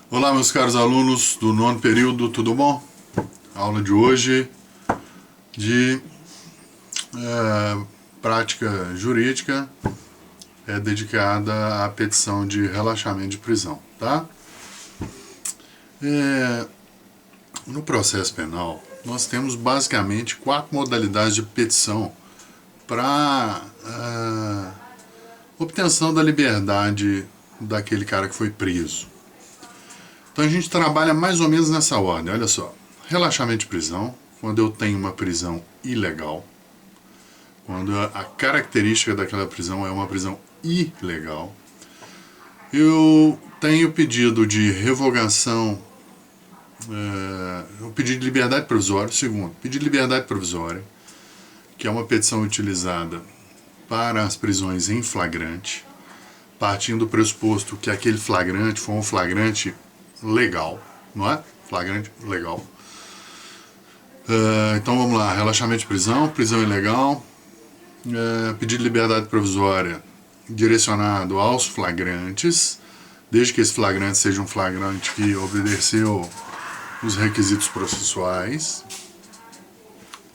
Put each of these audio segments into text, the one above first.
Olá, meus caros alunos do nono período, tudo bom? A aula de hoje de prática jurídica é dedicada à petição de relaxamento de prisão, tá? No processo penal, nós temos basicamente 4 modalidades de petição para obtenção da liberdade daquele cara que foi preso. Então a gente trabalha mais ou menos nessa ordem, olha só. Relaxamento de prisão, quando eu tenho uma prisão ilegal, quando a característica daquela prisão é uma prisão ilegal. Eu tenho pedido de revogação, o pedido de liberdade provisória, segundo, pedido de liberdade provisória, que é uma petição utilizada para as prisões em flagrante, partindo do pressuposto que aquele flagrante foi um flagrante legal, não é? Flagrante legal. Então vamos lá, relaxamento de prisão, prisão ilegal, pedido de liberdade provisória direcionado aos flagrantes, desde que esse flagrante seja um flagrante que obedeceu os requisitos processuais.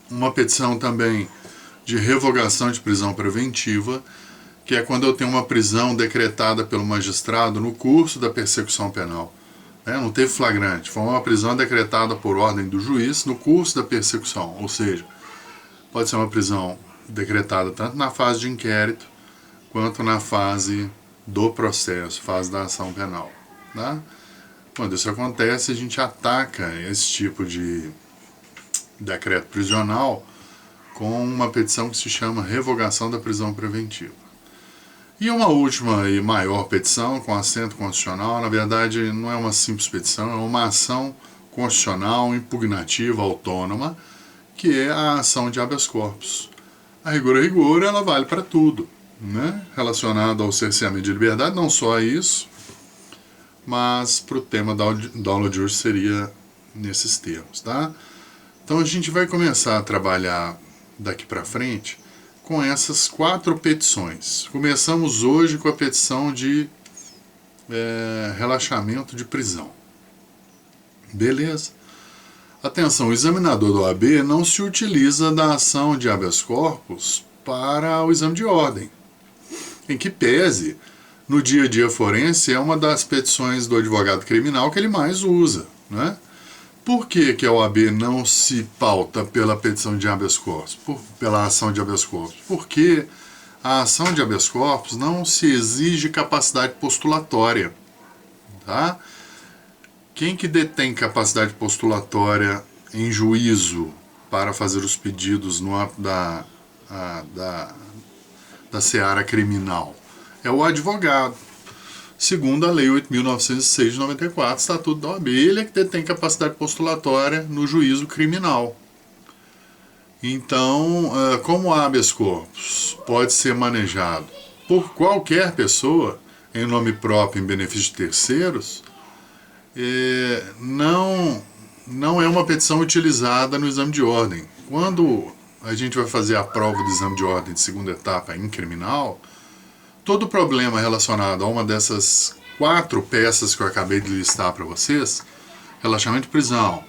Uma petição também de revogação de prisão preventiva, que é quando eu tenho uma prisão decretada pelo magistrado no curso da persecução penal. Não teve flagrante, foi uma prisão decretada por ordem do juiz no curso da persecução, ou seja, pode ser uma prisão decretada tanto na fase de inquérito quanto na fase do processo, fase da ação penal. Tá? Quando isso acontece, a gente ataca esse tipo de decreto prisional com uma petição que se chama revogação da prisão preventiva. E uma última e maior petição com assento constitucional, na verdade não é uma simples petição, é uma ação constitucional impugnativa autônoma, que é a ação de habeas corpus. A rigor, ela vale para tudo, né? Relacionado ao cerceamento de liberdade, não só a isso, mas para o tema da aula de hoje seria nesses termos, tá? Então a gente vai começar a trabalhar daqui para frente com essas 4 petições. Começamos hoje com a petição de relaxamento de prisão. Beleza? Atenção, o examinador do OAB não se utiliza da ação de habeas corpus para o exame de ordem. Em que pese, no dia a dia forense, é uma das petições do advogado criminal que ele mais usa, né? Por que a OAB não se pauta pela petição de habeas corpus, pela ação de habeas corpus? Porque a ação de habeas corpus não se exige capacidade postulatória. Tá? Quem que detém capacidade postulatória em juízo para fazer os pedidos no âmbito da seara criminal? É o advogado. Segundo a Lei 8.906 de 94, Estatuto da OAB, ele é que detém capacidade postulatória no juízo criminal. Então, como o habeas corpus pode ser manejado por qualquer pessoa, em nome próprio, em benefício de terceiros, não é uma petição utilizada no exame de ordem. Quando a gente vai fazer a prova do exame de ordem de segunda etapa em criminal, todo problema relacionado a uma dessas 4 peças que eu acabei de listar para vocês, relaxamento de prisão,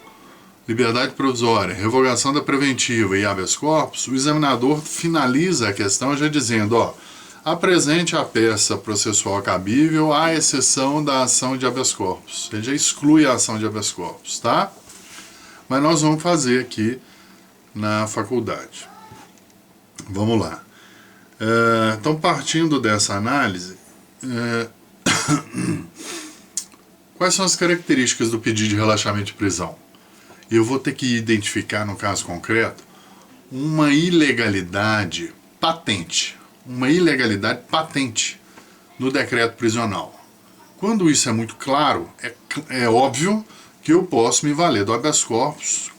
liberdade provisória, revogação da preventiva e habeas corpus, o examinador finaliza a questão já dizendo, apresente a peça processual cabível à exceção da ação de habeas corpus. Ele já exclui a ação de habeas corpus, tá? Mas nós vamos fazer aqui na faculdade. Vamos lá. Então, partindo dessa análise, quais são as características do pedido de relaxamento de prisão? Eu vou ter que identificar, no caso concreto, uma ilegalidade patente. Uma ilegalidade patente no decreto prisional. Quando isso é muito claro, é óbvio que eu posso me valer do habeas corpus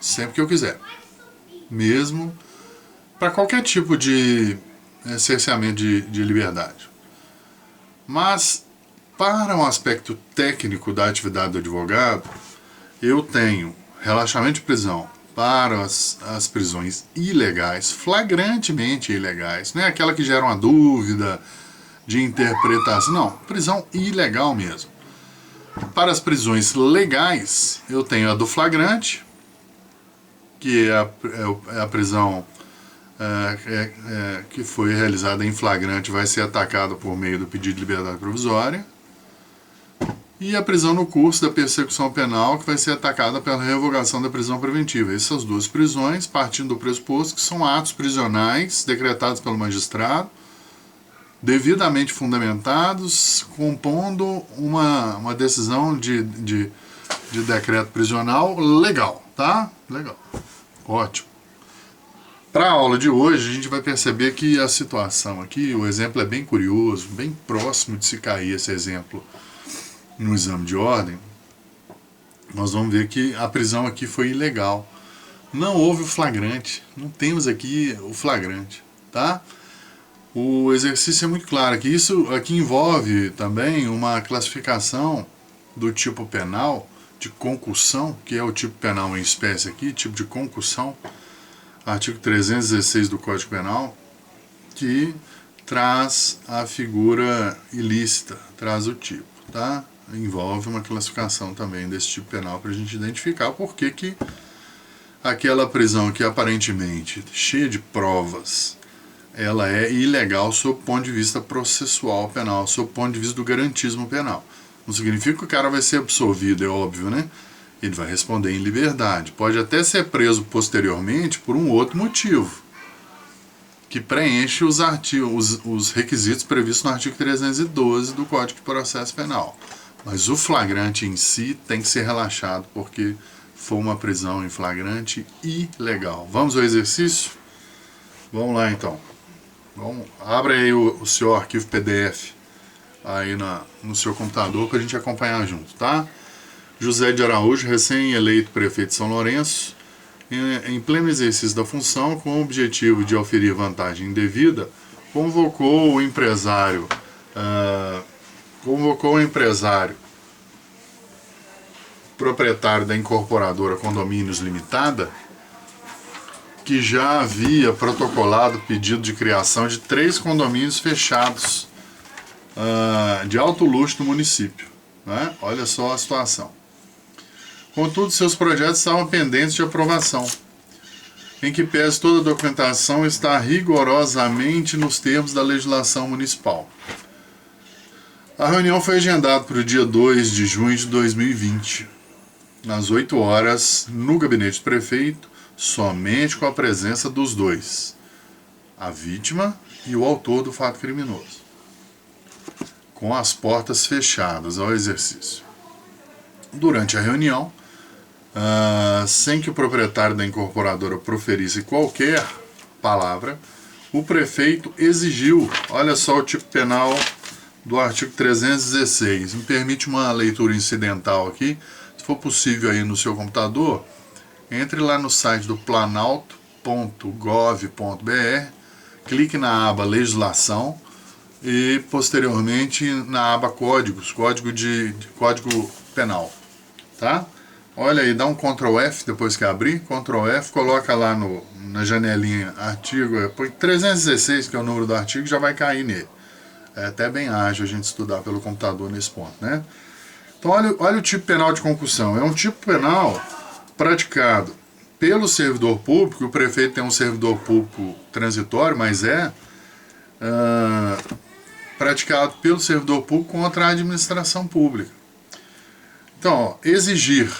sempre que eu quiser. Mesmo para qualquer tipo de cerceamento de liberdade. Mas, para um aspecto técnico da atividade do advogado, eu tenho relaxamento de prisão para as prisões ilegais, flagrantemente ilegais, não é aquela que gera uma dúvida de interpretação, não, prisão ilegal mesmo. Para as prisões legais, eu tenho a do flagrante, que é a prisão que foi realizada em flagrante, vai ser atacada por meio do pedido de liberdade provisória. E a prisão no curso da persecução penal, que vai ser atacada pela revogação da prisão preventiva. Essas duas prisões, partindo do pressuposto que são atos prisionais decretados pelo magistrado, devidamente fundamentados, compondo uma decisão de decreto prisional legal, tá? Legal. Ótimo. Para a aula de hoje, a gente vai perceber que a situação aqui, o exemplo é bem curioso, bem próximo de se cair esse exemplo no exame de ordem. Nós vamos ver que a prisão aqui foi ilegal. Não houve o flagrante, não temos aqui o flagrante, tá? O exercício é muito claro aqui. Isso aqui envolve também uma classificação do tipo penal de concussão, que é o tipo penal em espécie aqui, tipo de concussão, artigo 316 do Código Penal, que traz a figura ilícita, traz o tipo, tá? Envolve uma classificação também desse tipo penal para a gente identificar por que aquela prisão que aparentemente cheia de provas, ela é ilegal sob o ponto de vista processual penal, sob o ponto de vista do garantismo penal. Não significa que o cara vai ser absolvido, é óbvio, né? Ele vai responder em liberdade. Pode até ser preso posteriormente por um outro motivo, que preenche os requisitos previstos no artigo 312 do Código de Processo Penal. Mas o flagrante em si tem que ser relaxado, porque foi uma prisão em flagrante ilegal. Vamos ao exercício? Vamos lá então. Abre aí o seu arquivo PDF aí no seu computador para a gente acompanhar junto, tá? José de Araújo, recém-eleito prefeito de São Lourenço, em pleno exercício da função, com o objetivo de oferir vantagem indevida, convocou o empresário proprietário da incorporadora Condomínios Limitada, que já havia protocolado pedido de criação de 3 condomínios fechados de alto luxo do município, né? Olha só a situação. Contudo, seus projetos estavam pendentes de aprovação, em que pese toda a documentação está rigorosamente nos termos da legislação municipal. A reunião foi agendada para o dia 2 de junho de 2020, às 8 horas, no gabinete do prefeito, somente com a presença dos dois, a vítima e o autor do fato criminoso, com as portas fechadas ao exercício. Durante a reunião, sem que o proprietário da incorporadora proferisse qualquer palavra, o prefeito exigiu, olha só o tipo penal do artigo 316, me permite uma leitura incidental aqui, se for possível aí no seu computador, entre lá no site do planalto.gov.br, clique na aba Legislação e posteriormente na aba Códigos, Código Penal, tá? Olha aí, dá um Ctrl F depois que abrir, Ctrl F, coloca lá na janelinha artigo, põe 316, que é o número do artigo, já vai cair nele. É até bem ágil a gente estudar pelo computador nesse ponto, né? Então olha o tipo penal de concussão. É um tipo penal praticado pelo servidor público. O prefeito tem um servidor público transitório, mas praticado pelo servidor público contra a administração pública. Então, exigir,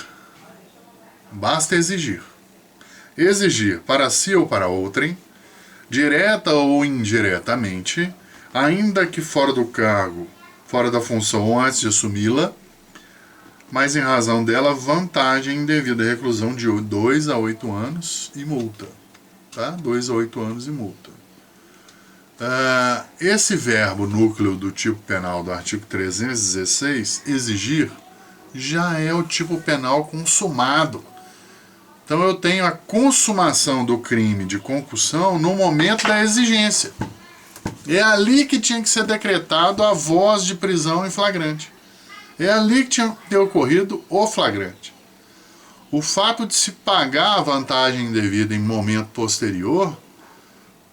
basta exigir. Exigir para si ou para outrem, direta ou indiretamente, ainda que fora do cargo, fora da função ou antes de assumi-la, mas em razão dela, vantagem indevida, reclusão de 2 a 8 anos e multa. Tá? 2 a 8 anos e multa. Esse verbo núcleo do tipo penal do artigo 316, exigir, já é o tipo penal consumado. Então eu tenho a consumação do crime de concussão no momento da exigência. É ali que tinha que ser decretado a voz de prisão em flagrante. É ali que tinha que ter ocorrido o flagrante. O fato de se pagar a vantagem indevida em momento posterior,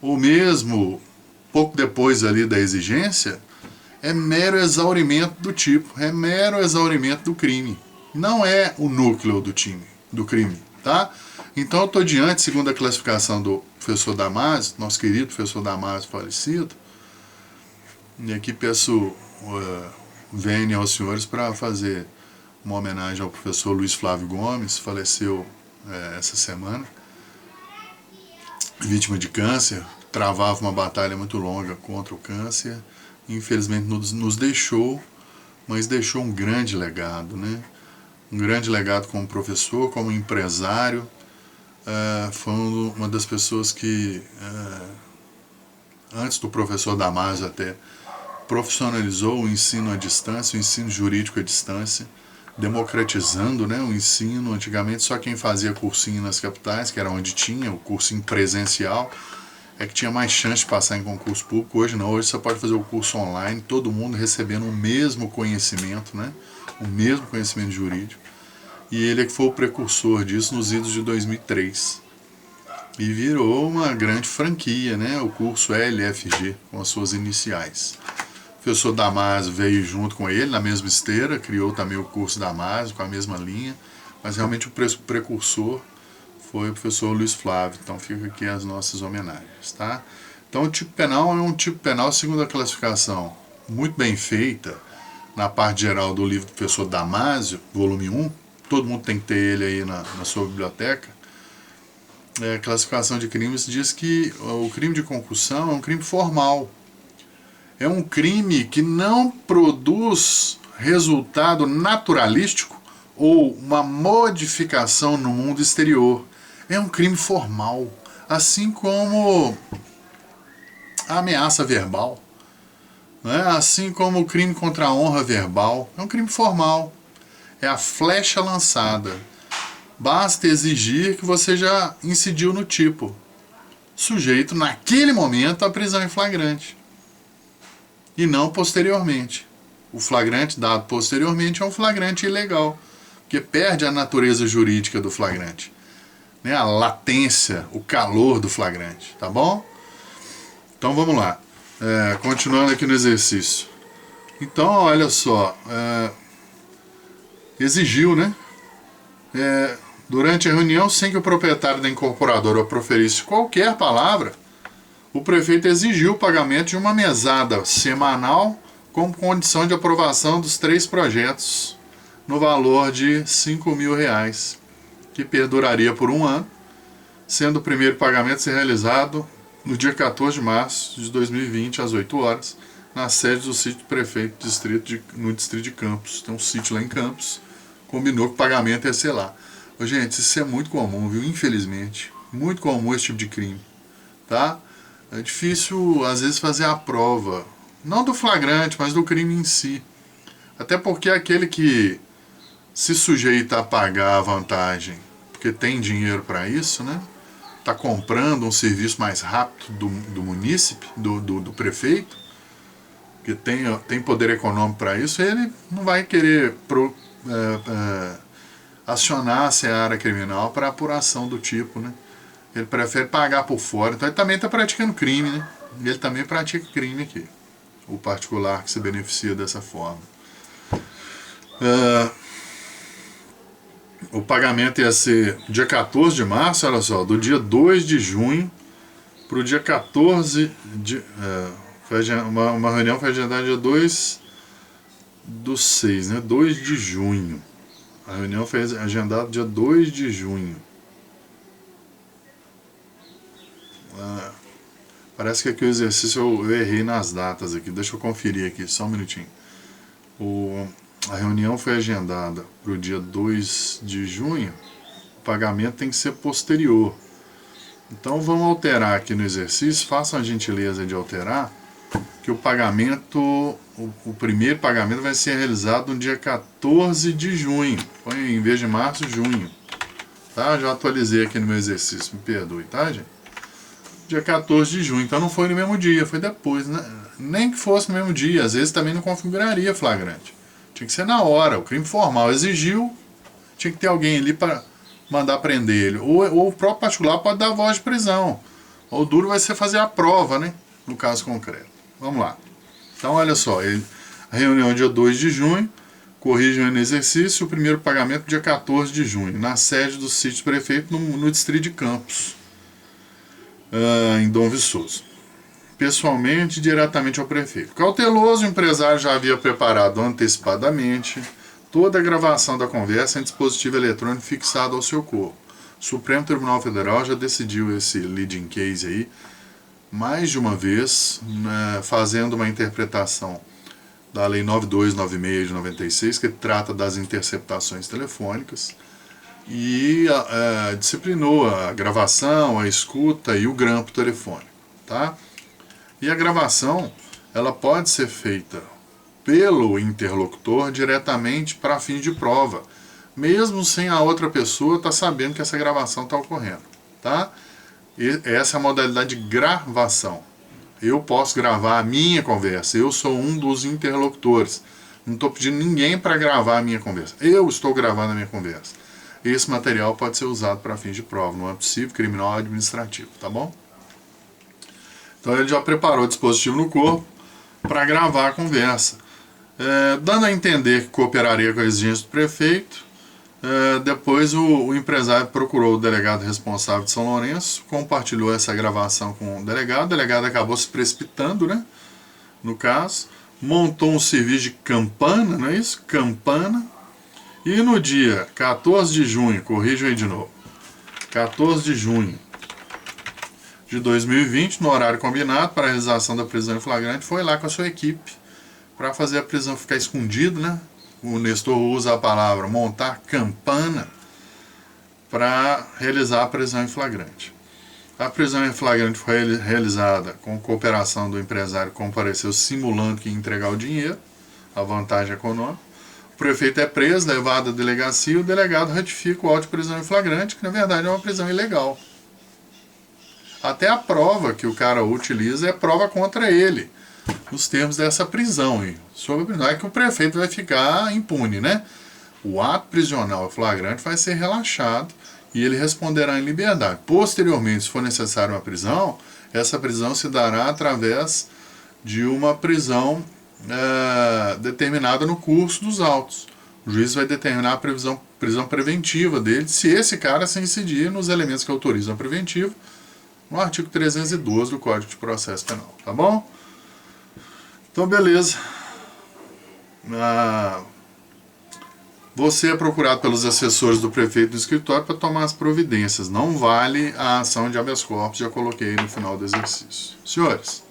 ou mesmo pouco depois ali da exigência, é mero exaurimento do tipo, é mero exaurimento do crime. Não é o núcleo do crime, tá? Então eu estou diante, segundo a classificação do professor Damasio, nosso querido professor Damasio falecido, e aqui peço vênia aos senhores para fazer uma homenagem ao professor Luiz Flávio Gomes, faleceu essa semana, vítima de câncer, travava uma batalha muito longa contra o câncer, infelizmente nos deixou, mas deixou um grande legado, né? Um grande legado como professor, como empresário. Foi uma das pessoas que, antes do professor Damasio até, profissionalizou o ensino à distância, o ensino jurídico à distância, democratizando, né, o ensino. Antigamente só quem fazia cursinho nas capitais, que era onde tinha o cursinho presencial, é que tinha mais chance de passar em concurso público. Hoje não, hoje você pode fazer o curso online, todo mundo recebendo o mesmo conhecimento, né, o mesmo conhecimento jurídico. E ele é que foi o precursor disso nos idos de 2003. E virou uma grande franquia, né, o curso LFG, com as suas iniciais. O professor Damasio veio junto com ele na mesma esteira, criou também o curso Damasio com a mesma linha, mas realmente o precursor foi o professor Luiz Flávio. Então fica aqui as nossas homenagens, tá? Então o tipo penal é um tipo penal segundo a classificação muito bem feita na parte geral do livro do professor Damasio, volume 1, todo mundo tem que ter ele aí na sua biblioteca. A classificação de crimes diz que o crime de concussão é um crime formal. É um crime que não produz resultado naturalístico ou uma modificação no mundo exterior. É um crime formal, assim como a ameaça verbal, né? Assim como o crime contra a honra verbal. É um crime formal. É a flecha lançada. Basta exigir que você já incidiu no tipo, sujeito naquele momento à prisão em flagrante, e não posteriormente. O flagrante dado posteriormente é um flagrante ilegal, porque perde a natureza jurídica do flagrante, né? A latência, o calor do flagrante, tá bom? Então vamos lá, continuando aqui no exercício. Então olha só, exigiu, né? Durante a reunião, sem que o proprietário da incorporadora proferisse qualquer palavra, o prefeito exigiu o pagamento de uma mesada semanal como condição de aprovação dos 3 projetos, no valor de R$5.000, que perduraria por 1 ano, sendo o primeiro pagamento ser realizado no dia 14 de março de 2020, às 8 horas, na sede do sítio do prefeito no distrito de Campos. Tem um sítio lá em Campos, combinou que o pagamento ia ser lá. Gente, isso é muito comum, viu? Infelizmente, muito comum esse tipo de crime, tá? É difícil, às vezes, fazer a prova, não do flagrante, mas do crime em si. Até porque aquele que se sujeita a pagar a vantagem, porque tem dinheiro para isso, né? Está comprando um serviço mais rápido do munícipe, do prefeito, que tem poder econômico para isso, ele não vai querer acionar a seara criminal para apuração do tipo, né? Ele prefere pagar por fora, então ele também está praticando crime, né? Ele também pratica crime aqui, o particular que se beneficia dessa forma. O pagamento ia ser dia 14 de março, olha só, do dia 2 de junho para o dia 14 de... uma reunião foi agendada dia 2/6, né? 2 de junho. A reunião foi agendada dia 2 de junho. Parece que aqui o exercício eu errei nas datas aqui. Deixa eu conferir aqui, só um minutinho. A reunião foi agendada para o dia 2 de junho. O pagamento tem que ser posterior. Então vamos alterar aqui no exercício. Façam a gentileza de alterar, que o pagamento, o primeiro pagamento vai ser realizado no dia 14 de junho. Põe em vez de março, junho. Tá? Já atualizei aqui no meu exercício, me perdoe, tá, gente? Dia 14 de junho, então não foi no mesmo dia, foi depois, né? Nem que fosse no mesmo dia, às vezes também não configuraria flagrante. Tinha que ser na hora, o crime formal exigiu, tinha que ter alguém ali para mandar prender ele. Ou o próprio particular pode dar voz de prisão. Ou o duro vai ser fazer a prova, né? No caso concreto. Vamos lá. Então, olha só, a reunião dia 2 de junho, corrigem no exercício, o primeiro pagamento dia 14 de junho, na sede do sítio prefeito no distrito de Campos, em Dom Viçoso. Pessoalmente, diretamente ao prefeito. Cauteloso, o empresário já havia preparado antecipadamente toda a gravação da conversa em dispositivo eletrônico fixado ao seu corpo. O Supremo Tribunal Federal já decidiu esse leading case aí mais de uma vez, né, fazendo uma interpretação da Lei 9296 de 96, que trata das interceptações telefônicas, e disciplinou a gravação, a escuta e o grampo telefônico. Tá? E a gravação ela pode ser feita pelo interlocutor diretamente para fins de prova, mesmo sem a outra pessoa estar sabendo que essa gravação está ocorrendo. Tá? E essa é a modalidade de gravação. Eu posso gravar a minha conversa, eu sou um dos interlocutores. Não estou pedindo ninguém para gravar a minha conversa. Eu estou gravando a minha conversa. Esse material pode ser usado para fins de prova, no âmbito civil, criminal ou administrativo, tá bom? Então ele já preparou o dispositivo no corpo para gravar a conversa. Dando a entender que cooperaria com a exigência do prefeito, depois o empresário procurou o delegado responsável de São Lourenço, compartilhou essa gravação com o delegado acabou se precipitando, né, no caso, montou um serviço de campana, não é isso? Campana, e no dia 14 de junho, corrijam aí de novo, 14 de junho de 2020, no horário combinado para a realização da prisão em flagrante, foi lá com a sua equipe para fazer a prisão ficar escondida, né? O Nestor usa a palavra montar campana para realizar a prisão em flagrante. A prisão em flagrante foi realizada com cooperação do empresário que compareceu simulando que ia entregar o dinheiro, a vantagem econômica. O prefeito é preso, levado à delegacia e o delegado ratifica o auto de prisão em flagrante, que na verdade é uma prisão ilegal. Até a prova que o cara utiliza é prova contra ele, nos termos dessa prisão. E sobre a prisão é que o prefeito vai ficar impune, né? O ato prisional flagrante vai ser relaxado e ele responderá em liberdade. Posteriormente, se for necessário uma prisão, essa prisão se dará através de uma prisão determinada no curso dos autos. O juiz vai determinar a prisão preventiva dele, se esse cara se incidir nos elementos que autorizam a preventiva, no artigo 312 do Código de Processo Penal, tá bom? Então, beleza. Você é procurado pelos assessores do prefeito do escritório para tomar as providências. Não vale a ação de habeas corpus, já coloquei aí no final do exercício. Senhores,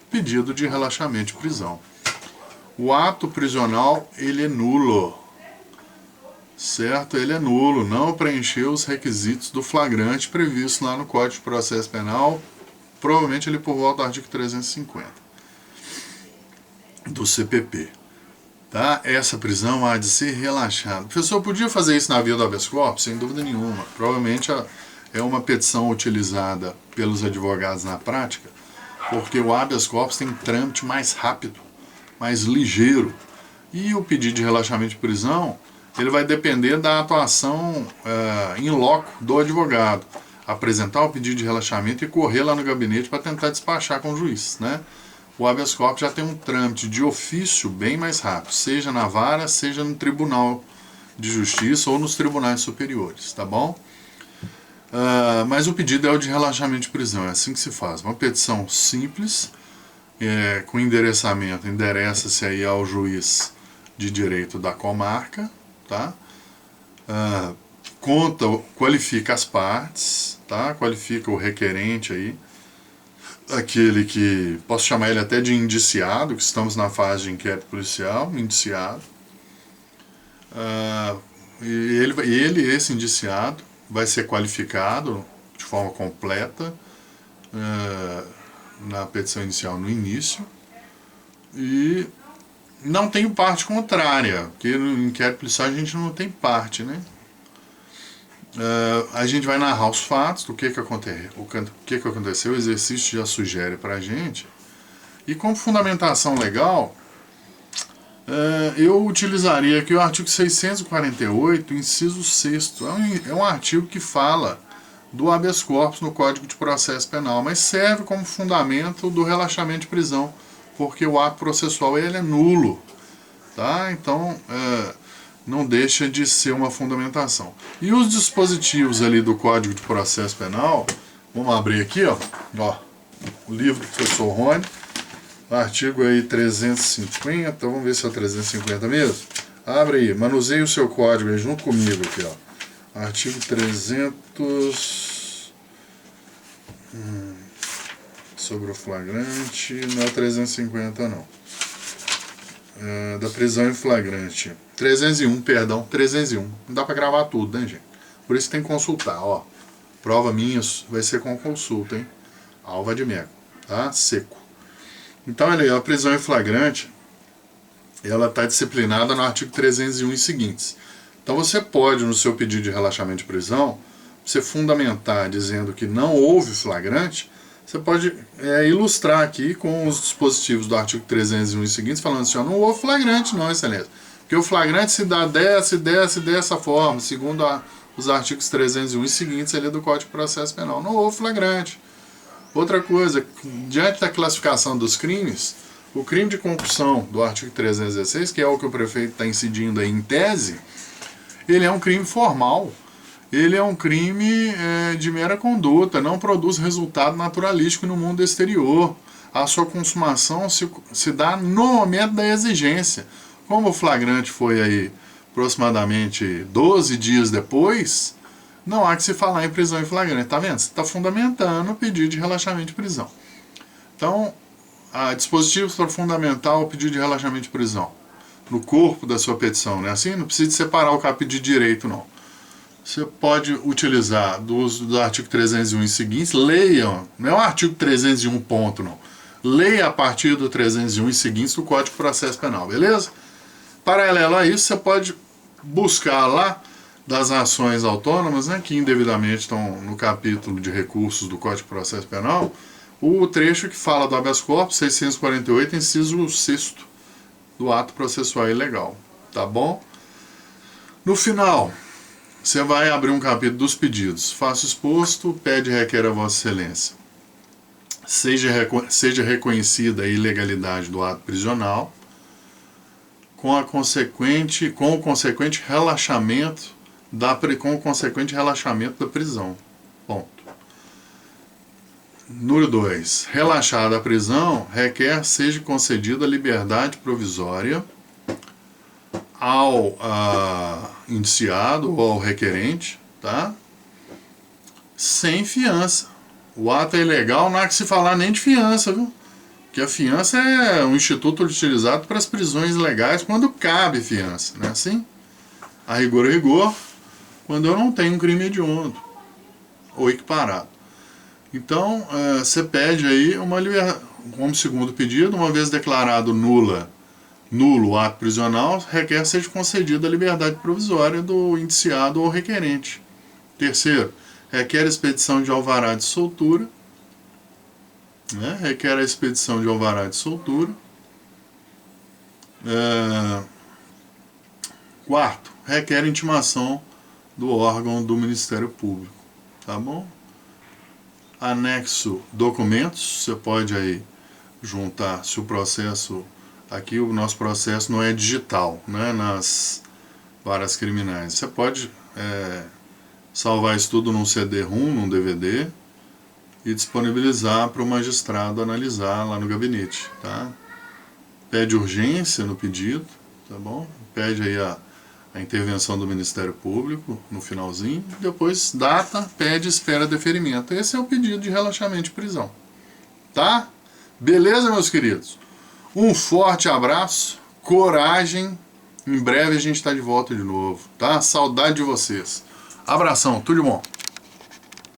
pedido de relaxamento de prisão. O ato prisional, ele é nulo. Certo? Ele é nulo, não preencheu os requisitos do flagrante previsto lá no Código de Processo Penal, provavelmente ele por volta do artigo 350 do CPP. Tá? Essa prisão há de ser relaxada. O professor podia fazer isso na via do habeas corpus? Sem dúvida nenhuma. Provavelmente é uma petição utilizada pelos advogados na prática, porque o habeas corpus tem trâmite mais rápido, mais ligeiro. E o pedido de relaxamento de prisão, ele vai depender da atuação in loco do advogado. Apresentar o pedido de relaxamento e correr lá no gabinete para tentar despachar com o juiz, né? O habeas corpus já tem um trâmite de ofício bem mais rápido, seja na vara, seja no Tribunal de Justiça ou nos tribunais superiores, tá bom? Mas o pedido é o de relaxamento de prisão, é assim que se faz. Uma petição simples, com endereçamento, endereça-se aí ao juiz de direito da comarca, tá? Qualifica as partes, tá? Qualifica o requerente aí, aquele que, posso chamar ele até de indiciado, que estamos na fase de inquérito policial, indiciado. Esse indiciado, vai ser qualificado de forma completa na petição inicial no início, e não tem parte contrária, porque no inquérito policial a gente não tem parte, né? A gente vai narrar os fatos do que aconteceu, o exercício já sugere para a gente, e como fundamentação legal, eu utilizaria aqui o artigo 648, inciso 6º, é um artigo que fala do habeas corpus no Código de Processo Penal, mas serve como fundamento do relaxamento de prisão porque o ato processual ele é nulo, tá? Então, não deixa de ser uma fundamentação. E os dispositivos ali do Código de Processo Penal, vamos abrir aqui, ó, o livro do professor Rony, artigo aí 350, vamos ver se é 350 mesmo. Abre aí, manuseie o seu código aí junto comigo aqui, ó. Artigo 300... sobre o flagrante, não é 350 não. Da prisão em flagrante. 301, perdão, 301. Não dá pra gravar tudo, né, gente? Por isso tem que consultar, ó. Prova minha vai ser com consulta, hein? Alva de mega, tá? Seco. Então, a prisão em flagrante, ela está disciplinada no artigo 301 e seguintes. Então, você pode, no seu pedido de relaxamento de prisão, você fundamentar dizendo que não houve flagrante, você pode ilustrar aqui com os dispositivos do artigo 301 e seguintes, falando assim, ó, não houve flagrante não, excelência. Porque o flagrante se dá dessa forma, segundo os artigos 301 e seguintes ali do Código de Processo Penal. Não houve flagrante. Outra coisa, diante da classificação dos crimes, o crime de concussão do artigo 316, que é o que o prefeito está incidindo aí em tese, ele é um crime formal. Ele é um crime de mera conduta, não produz resultado naturalístico no mundo exterior. A sua consumação se dá no momento da exigência. Como o flagrante foi aí aproximadamente 12 dias depois, não há que se falar em prisão em flagrante. Tá vendo? Você está fundamentando o pedido de relaxamento de prisão. Então, dispositivos para fundamentar o pedido de relaxamento de prisão no corpo da sua petição, né? Assim, não precisa separar o capítulo de direito, não. Você pode utilizar do artigo 301 e seguintes, leiam, não é o artigo 301 ponto, não. Leia a partir do 301 e seguintes do Código de Processo Penal, beleza? Paralelo a isso, você pode buscar lá das ações autônomas, né, que indevidamente estão no capítulo de recursos do Código de Processo Penal, o trecho que fala do habeas corpus 648, inciso 6º do ato processual ilegal, tá bom? No final, você vai abrir um capítulo dos pedidos. Faça exposto, pede e requer a Vossa Excelência. Seja reconhecida a ilegalidade do ato prisional, com o consequente relaxamento da prisão. Ponto. Número 2. Relaxada a prisão, requer seja concedida a liberdade provisória ao indiciado ou ao requerente, tá? Sem fiança. O ato é ilegal, não há que se falar nem de fiança, viu? Porque a fiança é um instituto utilizado para as prisões legais quando cabe fiança, não é assim? A rigor, quando eu não tenho um crime hediondo ou equiparado. Então, você pede aí uma liberdade, como segundo pedido, uma vez declarado nulo o ato prisional, requer seja concedida a liberdade provisória do indiciado ou requerente. Terceiro, requer a expedição de alvará de soltura, né? Requer a expedição de alvará de soltura. Quarto, requer intimação do órgão do Ministério Público, tá bom? Anexo documentos, você pode aí juntar, se o processo, aqui o nosso processo não é digital, né, nas varas criminais. Você pode salvar isso tudo num CD-ROM, num DVD, e disponibilizar para o magistrado analisar lá no gabinete, tá? Pede urgência no pedido, tá bom? Pede aí a intervenção do Ministério Público no finalzinho, depois data, pede, espera deferimento. Esse é o pedido de relaxamento de prisão, tá? Beleza, meus queridos? Um forte abraço, coragem, em breve a gente está de volta de novo, tá? Saudade de vocês. Abração, tudo de bom.